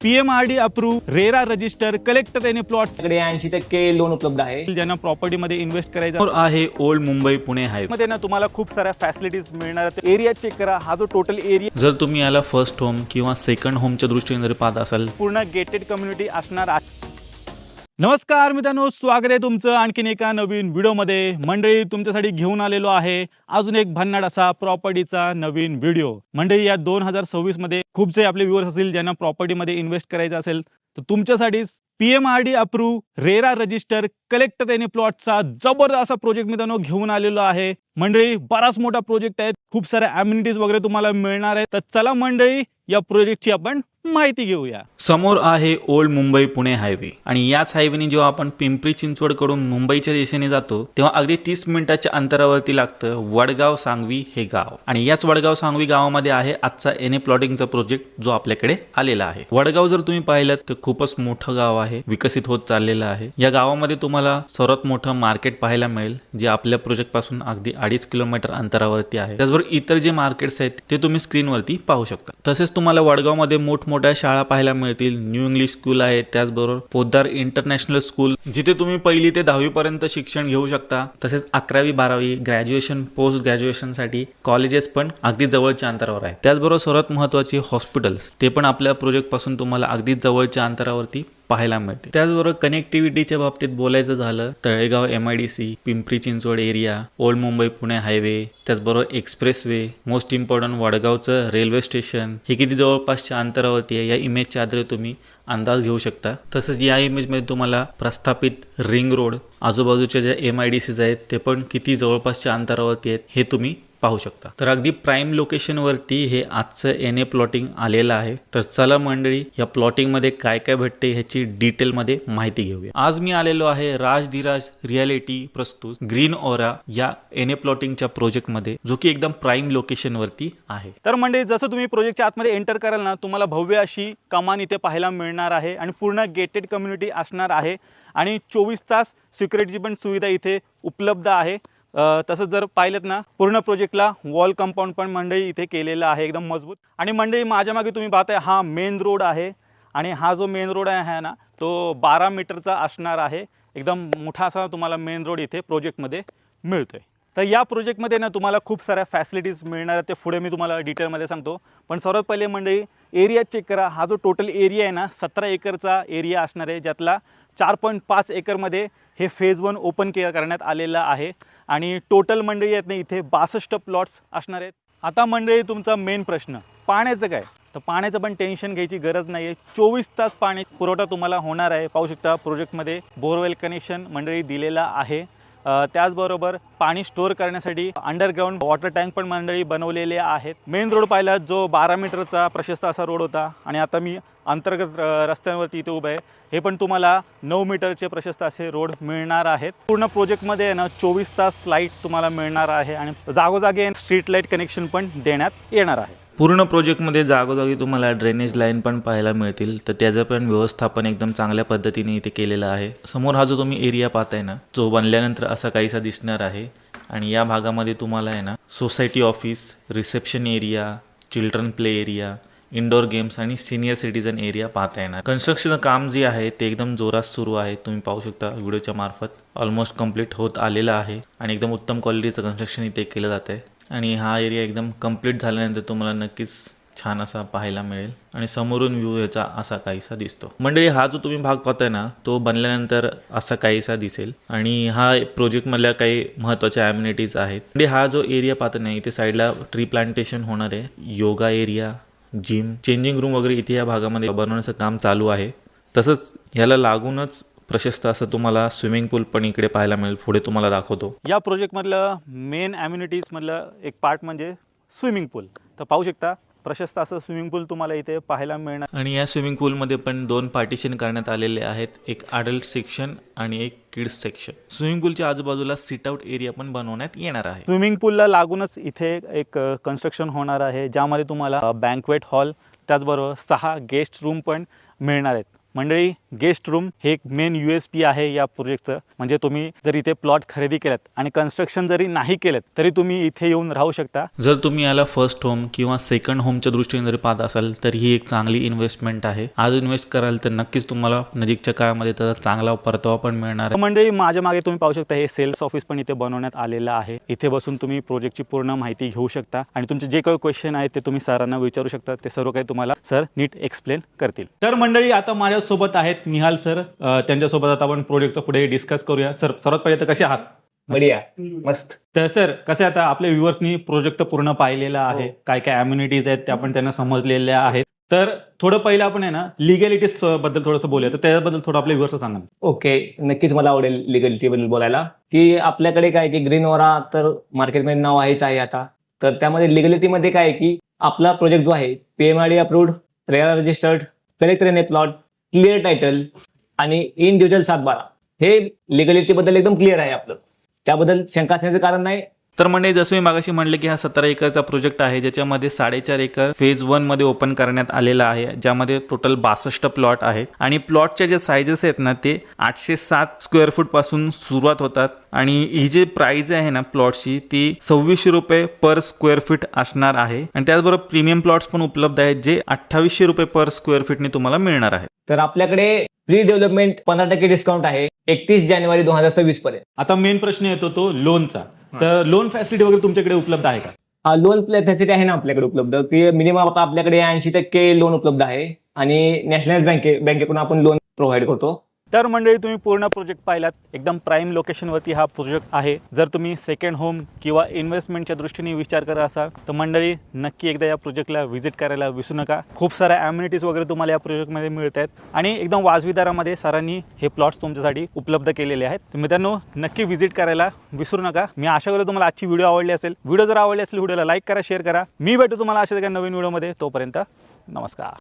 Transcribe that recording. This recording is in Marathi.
PMRD approve RERA register collector any plot कडे 80% लोन उपलब्ध आहे. ज्यांना प्रॉपर्टीमध्ये इन्व्हेस्ट करायचं आहे ओल्ड मुंबई पुणे हायवे मध्ये ना तुम्हाला खूप साऱ्या फॅसिलिटीज मिळणार आहेत. एरिया चेक करा, हा जो टोटल एरिया जर तुम्ही याला फर्स्ट होम किंवा सेकंड होमच्या दृष्टीने जर पाहत असाल पूर्ण गेटेड कम्युनिटी असणार आहे. नमस्कार मित्रांनो, स्वागत आहे तुमचं आणखीन एका नवीन व्हिडिओमध्ये. मंडळी, तुमच्यासाठी घेऊन आलेलो आहे अजून एक भन्नाट असा प्रॉपर्टीचा नवीन व्हिडिओ. मंडळी, या 2026 मध्ये खूपसे आपले व्ह्यूअर्स असतील ज्यांना प्रॉपर्टीमध्ये इन्व्हेस्ट करायचं असेल तर तुमच्यासाठीच PMRD approve RERA register collector NA प्लॉटचा जबरदस्त असा प्रोजेक्ट मित्रांनो घेऊन आलेलो आहे. मंडळी, बराच मोठा प्रोजेक्ट आहे, खूप साऱ्या अम्युनिटीज वगैरे तुम्हाला मिळणार आहे. तर चला मंडळी, या प्रोजेक्टची आपण माहिती घेऊया. समोर आहे ओल्ड मुंबई पुणे हायवे आणि याच हायवेने जेव्हा आपण पिंपरी चिंचवड कडून मुंबईच्या दिशेने जातो तेव्हा अगदी 30 मिनिटाच्या अंतरावरती लागतं वडगाव सांगवी हे गाव. आणि याच वडगाव सांगवी गावामध्ये आहे आजचा एनए प्लॉटिंगचा प्रोजेक्ट जो आपल्याकडे आलेला आहे. वडगाव जर तुम्ही पाहिलं तर खूपच मोठं गाव आहे, विकसित होत चाललेलं आहे. या गावामध्ये तुम्हाला सर्वात मोठं मार्केट पाहायला मिळेल जे आपल्या प्रोजेक्ट पासून अगदी 2.5 किलोमीटर अंतरावरती आहे. त्याचबरोबर इतर जे मार्केट्स आहेत ते तुम्ही स्क्रीनवरती पाहू शकता. तसेच तुम्हाला वडगावमध्ये मोठमोठ्या शाळा पाहायला मिळतील. न्यू इंग्लिश स्कूल आहे, त्याचबरोबर पोद्दार इंटरनॅशनल स्कूल जिथे तुम्ही 1ली ते 10वी पर्यंत शिक्षण घेऊ शकता. तसेच 11वी 12वी ग्रॅज्युएशन पोस्ट ग्रॅज्युएशन साठी कॉलेजेस पण अगदी जवळच्या अंतरावर आहेत. त्याचबरोबर सर्वात महत्त्वाचे हॉस्पिटल्स ते पण आपल्या प्रोजेक्ट पासून तुम्हाला अगदी जवळच्या अंतरावरती पाहायला मिळते. त्याचबरोबर कनेक्टिव्हिटीच्या बाबतीत बोलायचं झालं Talegaon MIDC, Pimpri Chinchwad area, old Mumbai Pune highway, त्याचबरोबर एक्सप्रेसवे, मोस्ट इम्पॉर्टंट वडगावचं रेल्वे स्टेशन हे किती जवळपासच्या अंतरावरती आहे या इमेजच्या आधारे तुम्ही अंदाज घेऊ शकता. तसंच या इमेजमध्ये तुम्हाला प्रस्थापित रिंग रोड, आजूबाजूच्या ज्या MIDCs आहेत ते पण किती जवळपासच्या अंतरावरती आहेत हे तुम्ही पाहू शकता. तर अगदी प्राईम लोकेशनवरती हे आजचं एनए प्लॉटिंग आलेलं आहे. तर चला मंडळी, या प्लॉटिंगमध्ये काय काय भेटते ह्याची डिटेलमध्ये माहिती घेऊया. आज मी आलेलो आहे राजधीराज रियालिटी प्रस्तुत ग्रीन ओरा या एनए प्लॉटिंगच्या प्रोजेक्टमध्ये, जो की एकदम प्राईम लोकेशनवरती आहे. तर मंडळी, जसं तुम्ही प्रोजेक्टच्या आतमध्ये एंटर कराल ना, तुम्हाला भव्य अशी कमान इथे पाहायला मिळणार आहे आणि पूर्ण गेटेड कम्युनिटी असणार आहे आणि 24 तास सिक्युरिटीची पण सुविधा इथे उपलब्ध आहे. तसंच जर पाहिलं ना, पूर्ण प्रोजेक्टला वॉल कंपाऊंड पण मंडळी इथे केलेलं आहे एकदम मजबूत. आणि मंडळी, माझ्या मागे तुम्ही पाहताय हा मेन रोड आहे आणि हा जो मेन रोड आहे ना तो 12 मीटरचा असणार आहे. एकदम मोठा असा तुम्हाला मेन रोड इथे प्रोजेक्टमध्ये मिळतोय. तर या प्रोजेक्टमध्ये ना तुम्हाला खूप साऱ्या फॅसिलिटीज मिळणार आहेत, ते पुढे मी तुम्हाला डिटेलमध्ये सांगतो. पण सर्वात पहिले मंडळी, एरिया चेक करा. हा जो टोटल एरिया आहे ना 17 एकरचा एरिया असणार आहे, ज्यातला 4.5 एकरमध्ये हे फेज 1 ओपन करण्यात आलेलं आहे आणि टोटल मंडळी आहेत ना इथे 62 प्लॉट्स असणार आहेत. आता मंडळी, तुमचा मेन प्रश्न पाण्याचं काय? तर पाण्याचं पण टेन्शन घ्यायची गरज नाही आहे. 24 तास पाणी पुरवठा तुम्हाला होणार आहे. पाहू शकता प्रोजेक्टमध्ये बोरवेल कनेक्शन मंडळी दिलेला आहे. त्याचबरोबर पाणी स्टोअर करण्यासाठी अंडरग्राऊंड वॉटर टँक पण मंडळी बनवलेले आहेत. मेन रोड पाहिला जो 12 मीटरचा प्रशस्त असा रोड होता आणि आता मी अंतर्गत रस्त्यांवरती इथे उभं आहे. हे पण तुम्हाला 9 मीटरचे प्रशस्त असे रोड मिळणार आहेत. पूर्ण प्रोजेक्टमध्ये ना 24 तास लाईट तुम्हाला मिळणार आहे आणि जागोजागी स्ट्रीट लाईट कनेक्शन पण देण्यात येणार आहे. पूर्ण प्रोजेक्टमध्ये जागोजागी तुम्हाला ड्रेनेज लाईन पण पाहायला मिळतील. तर त्याचं पण व्यवस्थापन एकदम चांगल्या पद्धतीने इथे केलेलं आहे. समोर हा जो तुम्ही एरिया पाहताय ना, जो बनल्यानंतर असा काहीसा दिसणार आहे. आणि या भागामध्ये तुम्हाला आहे ना society office, reception area, children play area, indoor games आणि सिनियर सिटीजन एरिया पाहता येणार. कन्स्ट्रक्शनचं काम जे आहे ते एकदम जोरात सुरू आहे. तुम्ही पाहू शकता व्हिडिओच्या मार्फत ऑलमोस्ट कंप्लीट होत आलेलं आहे आणि एकदम उत्तम क्वालिटीचं कन्स्ट्रक्शन इथे केलं जात आहे. आणि हा एरिया एकदम कंप्लीट झाल्यानंतर तुम्हाला नक्कीच छान असा पाहायला मिळेल आणि समोरून व्ह्यू याचा असा काहीसा दिसतो. मंडळी, हा जो तुम्ही भाग पाहताय ना तो बनल्यानंतर असा काहीसा दिसेल आणि हा प्रोजेक्टमधल्या काही महत्त्वाच्या ॲम्युनिटीज आहेत. म्हणजे हा जो एरिया पाहता नाही इथे साईडला ट्री प्लांटेशन होणार आहे, yoga area, gym, changing room वगैरे इथे या भागामध्ये बनवण्याचं काम चालू आहे. तसंच याला लागूनच प्रशस्त असं तुम्हाला स्विमिंग पूल पण इकडे पाहायला मिळेल. पुढे तुम्हाला दाखवतो. या प्रोजेक्टमधलं मेन ॲम्युनिटीजमधलं एक पार्ट म्हणजे स्विमिंग पूल. तर पाहू शकता प्रशस्त असं स्विमिंग पूल तुम्हाला इथे पाहायला मिळणार. आणि या स्विमिंग पूलमध्ये पण 2 पार्टिशन करण्यात आलेले आहेत, एक अडल्ट सेक्शन आणि एक किड्स सेक्शन. स्विमिंग पूलच्या आजूबाजूला सिट आउट एरिया पण बनवण्यात येणार आहे. स्विमिंग पूलला लागूनच इथे एक कन्स्ट्रक्शन होणार आहे, ज्यामध्ये तुम्हाला बँक्वेट हॉल त्याचबरोबर 6 गेस्ट रूम पण मिळणार आहेत. मंडळी गेस्ट रूम हे एक मेन USP आहे या प्रोजेक्टचं. म्हणजे तुम्ही जर इथे प्लॉट खरेदी केलात आणि कन्स्ट्रक्शन जरी नाही केलं तरी तुम्ही इथे येऊन राहू शकता. जर तुम्ही याला फर्स्ट होम किंवा सेकंड होमच्या दृष्टीने जर पाहत असाल तर ही एक चांगली इन्व्हेस्टमेंट आहे. आज इन्व्हेस्ट कराल तर नक्कीच तुम्हाला नजीकच्या काळामध्ये त्याचा चांगला परतावा पण मिळणार आहे. मंडळी माझ्या मागे तुम्ही पाहू शकता हे सेल्स ऑफिस पण इथे बनवण्यात आलेलं आहे. इथे बसून तुम्ही प्रोजेक्टची पूर्ण माहिती घेऊ शकता आणि तुमचे जे काही क्वेश्चन आहेत ते तुम्ही सरांना विचारू शकता. ते सर्व काही तुम्हाला सर नीट एक्सप्लेन करतील. तर मंडळी आता माझ्यासोबत आहेत निहाल सर. त्यांच्यासोबत आता आपण प्रोजेक्टचं पुढे डिस्कस करूया. सर सर्वात पहिले तर कसे आहात? बढिया मस्त. तर सर कसं आता आपल्या व्ह्युअर्सनी प्रोजेक्ट पूर्ण पाहिलेला आहे. काय काय अम्युनिटीज आहेत त्या पण त्यांना समजलेल्या आहेत. तर थोडं पहिलं आपण आहे ना लिगॅलिटीज बद्दल थोडंसं बोलूया. तर त्याबद्दल थोडं आपल्या व्ह्युअर्सला सांगा. ओके, नक्कीच मला आवडेल लिगलिटी बद्दल बोलायला. की आपल्याकडे काय की ग्रीन ओरा तर मार्केटमध्ये नाव आहेच आहे आता. तर त्यामध्ये लिगलिटीमध्ये काय आहे की आपला प्रोजेक्ट जो आहे PMRD approved, RERA registered, collector N A plot, clear title आणि इंडिव्हिज्युअल 7/12 हे लिगलिटी बद्दल एकदम क्लिअर आहे आपलं. त्याबद्दल शंका असण्याचं कारण नाही. तर म्हणजे जसं मी मागाशी म्हटलं की हा 17 एकरचा प्रोजेक्ट आहे ज्याच्यामध्ये 4.5 एकर फेज 1 मध्ये ओपन करण्यात आलेला आहे. ज्यामध्ये टोटल 62 प्लॉट आहेत आणि प्लॉटच्या जे सायझेस आहेत ना ते 807 स्क्वेअर फूट पासून सुरुवात होतात आणि ही जी प्राइस आहे ना प्लॉटची ती 2600 रुपये पर स्क्वेअर फीट असणार आहे. आणि त्याचबरोबर प्रीमियम प्लॉट्स पण उपलब्ध आहेत जे 2800 रुपये पर स्क्वेअर फीटने तुम्हाला मिळणार आहेत. तर आपल्याकडे प्री डेव्हलपमेंट 15% डिस्काउंट आहे 31 जानेवारी 2026 पर्यंत. आता मेन प्रश्न येतो तो लोनचा. तर लोन फॅसिलिटी वगैरे तुमच्याकडे उपलब्ध आहे का? लोन फॅसिलिटी आहे ना आपल्याकडे उपलब्ध. की मिनिमम आता आपल्याकडे 80% लोन उपलब्ध आहे आणि नॅशनलाइज बँकेकडून आपण लोन प्रोव्हाइड करतो. तर मंडळी तुम्ही पूर्ण प्रोजेक्ट पाहिलात. एकदम प्राईम लोकेशनवरती हा प्रोजेक्ट आहे. जर तुम्ही सेकंड होम किंवा इन्व्हेस्टमेंटच्या दृष्टीने विचार करत असाल तर मंडळी नक्की एकदा या प्रोजेक्टला व्हिजिट करायला विसरू नका. खूप साऱ्या ॲम्युनिटीज वगैरे तुम्हाला या प्रोजेक्टमध्ये मिळत आहेत आणि एकदम वाजवी दरामध्ये सरांनी हे प्लॉट्स तुमच्यासाठी उपलब्ध केलेले आहेत. तर मित्रांनो नक्की व्हिजिट करायला विसरू नका. मी आशा करतो तुम्हाला आजची व्हिडिओ आवडली असेल. व्हिडिओ जर आवडली असेल व्हिडिओला लाईक करा, शेअर करा. मी भेटू तुम्हाला अशा एका नवीन व्हिडिओमध्ये. तोपर्यंत नमस्कार.